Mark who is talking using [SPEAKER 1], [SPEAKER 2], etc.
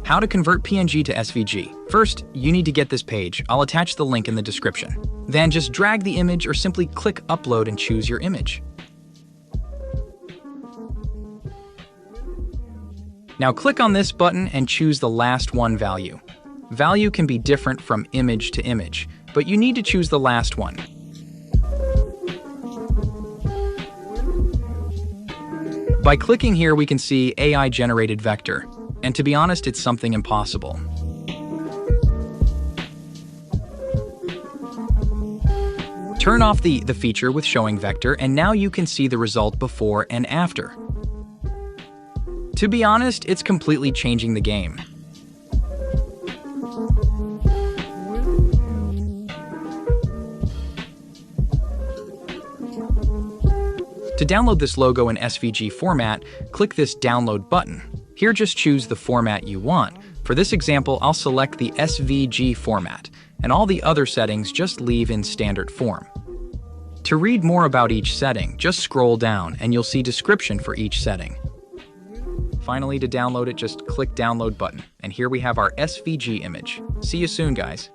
[SPEAKER 1] How to convert PNG to SVG. First, you need to get this page. I'll attach the link in the description. Then just drag the image or simply click Upload and choose your image. Now click on this button and choose the last one value. Value can be different from image to image, but you need to choose the last one. By clicking here, we can see AI-generated vector. And to be honest, it's something impossible. Turn off the feature with showing vector, and now you can see the result before and after. To be honest, it's completely changing the game. To download this logo in SVG format, click this download button. Here, just choose the format you want. For this example, I'll select the SVG format, and all the other settings just leave in standard form. To read more about each setting, just scroll down and you'll see description for each setting. Finally, to download it, just click download button, and here we have our SVG image. See you soon, guys.